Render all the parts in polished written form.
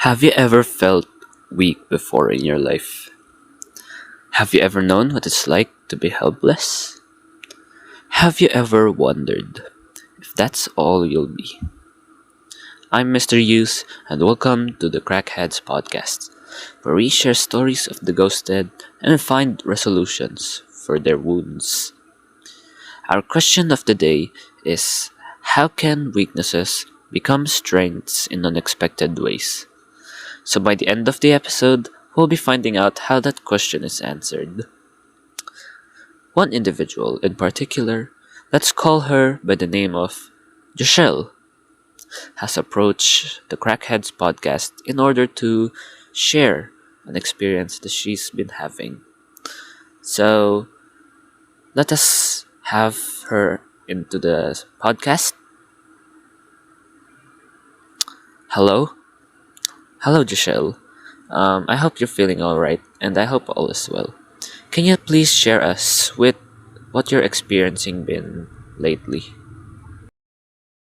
Have you ever felt weak before in your life? Have you ever known what it's like to be helpless? Have you ever wondered if that's all you'll be? I'm Mr. Hughes, and welcome to the Crackheads Podcast, where we share stories of the ghosted and find resolutions for their wounds. Our question of the day is: how can weaknesses become strengths in unexpected ways? So by the end of the episode, we'll be finding out how that question is answered. One individual in particular, let's call her by the name of Jochel, has approached the Crackheads podcast in order to share an experience that she's been having. So let us have her into the podcast. Hello? Hello, Jochel. I hope you're feeling alright, and I hope all is well. Can you please share us with what you're experiencing been lately?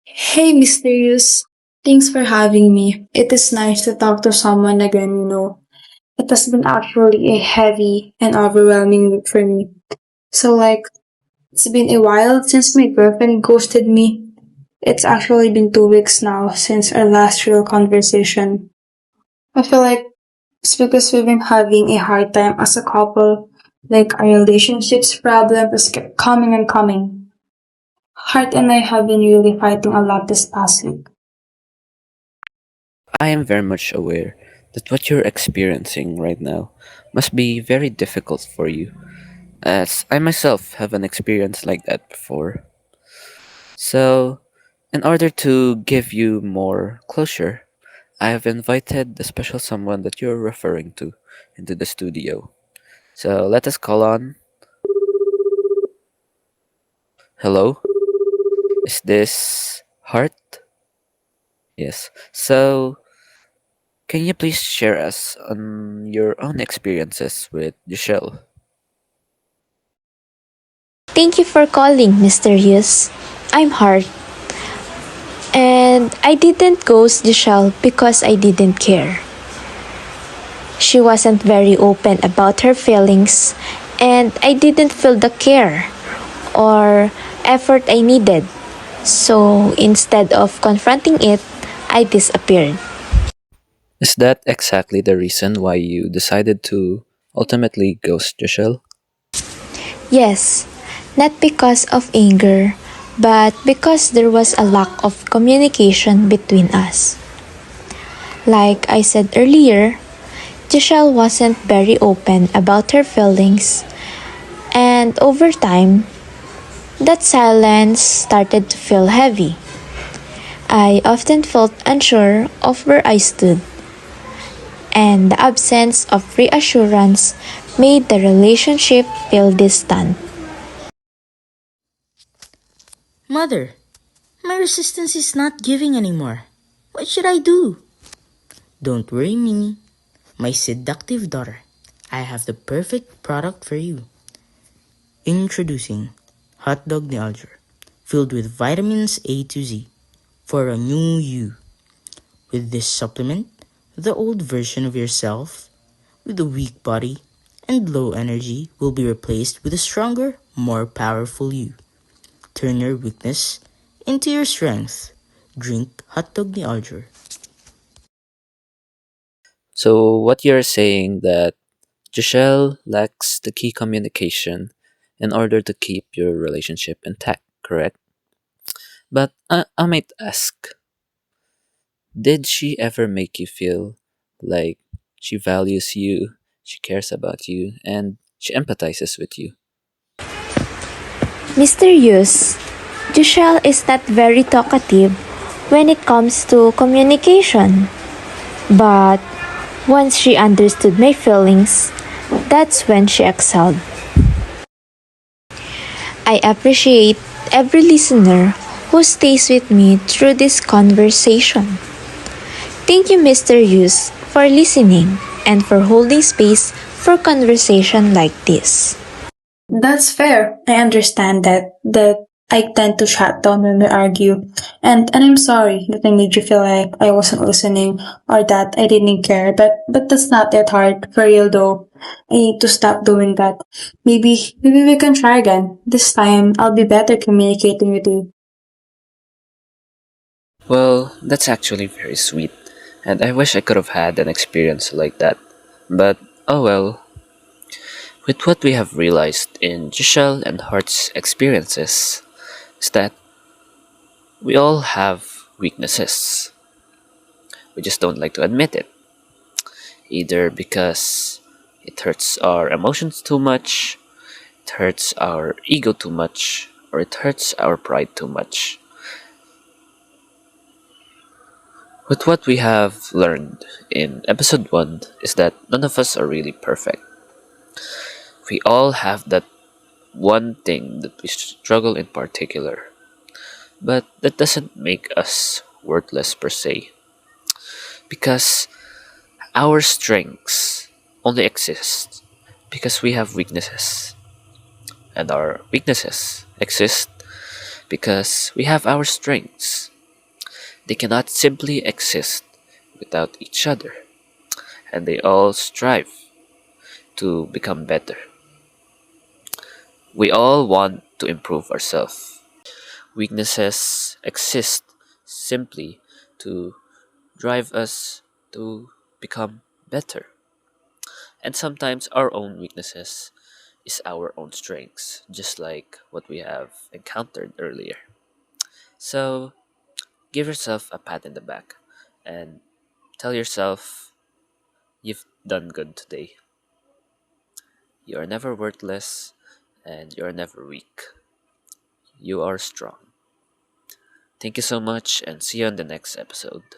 Hey, Mysterious. Thanks for having me. It is nice to talk to someone again. It has been actually a heavy and overwhelming week for me. So, it's been a while since my girlfriend ghosted me. It's actually been 2 weeks now since our last real conversation. I feel like it's because we've been having a hard time as a couple. Like, our relationship's problem just kept coming and coming. Heart and I have been really fighting a lot this past week. I am very much aware that what you're experiencing right now must be very difficult for you, as I myself have an experience like that before. So, in order to give you more closure, I have invited the special someone that you're referring to into the studio. So, let us call on. Hello? Is this Heart? Yes. So, can you please share us on your own experiences with Michelle? Thank you for calling, Mr. Hughes. I'm Hart, and I didn't ghost Jochel because I didn't care. She wasn't very open about her feelings, and I didn't feel the care or effort I needed. So instead of confronting it, I disappeared. Is that exactly the reason why you decided to ultimately ghost Michelle? Yes, not because of anger, but because there was a lack of communication between us. Like I said earlier, Jochel wasn't very open about her feelings, and over time, that silence started to feel heavy. I often felt unsure of where I stood, and the absence of reassurance made the relationship feel distant. Mother, my resistance is not giving anymore. What should I do? Don't worry, Mimi. My seductive daughter. I have the perfect product for you. Introducing Hot Dog Nealger, filled with vitamins A to Z for a new you. With this supplement, the old version of yourself with a weak body and low energy will be replaced with a stronger, more powerful you. Turn your weakness into your strength. Drink Hot Dog Nealger. So, what you're saying that Giselle lacks the key communication in order to keep your relationship intact, correct? But I might ask, did she ever make you feel like she values you, she cares about you, and she empathizes with you? Mr. Hughes, Jochel is not very talkative when it comes to communication. But once she understood my feelings, that's when she excelled. I appreciate every listener who stays with me through this conversation. Thank you, Mr. Hughes, for listening and for holding space for conversation like this. That's fair. I understand that I tend to shut down when we argue. And I'm sorry that I made you feel like I wasn't listening or that I didn't care. But that's not that hard. For real though. I need to stop doing that. Maybe we can try again. This time I'll be better communicating with you. Well, that's actually very sweet, and I wish I could have had an experience like that. But oh well, with what we have realized in Jochel and Hart's experiences is that we all have weaknesses. We just don't like to admit it, either because it hurts our emotions too much, it hurts our ego too much, or it hurts our pride too much. But what we have learned in episode 1 is that none of us are really perfect. We all have that one thing that we struggle in particular, but that doesn't make us worthless per se, because our strengths only exist because we have weaknesses, and our weaknesses exist because we have our strengths. They cannot simply exist without each other, and they all strive to become better. We all want to improve ourselves. Weaknesses exist simply to drive us to become better. And sometimes our own weaknesses is our own strengths, just like what we have encountered earlier. So give yourself a pat in the back and tell yourself you've done good today. You are never worthless and you are never weak. You are strong. Thank you so much and see you on the next episode.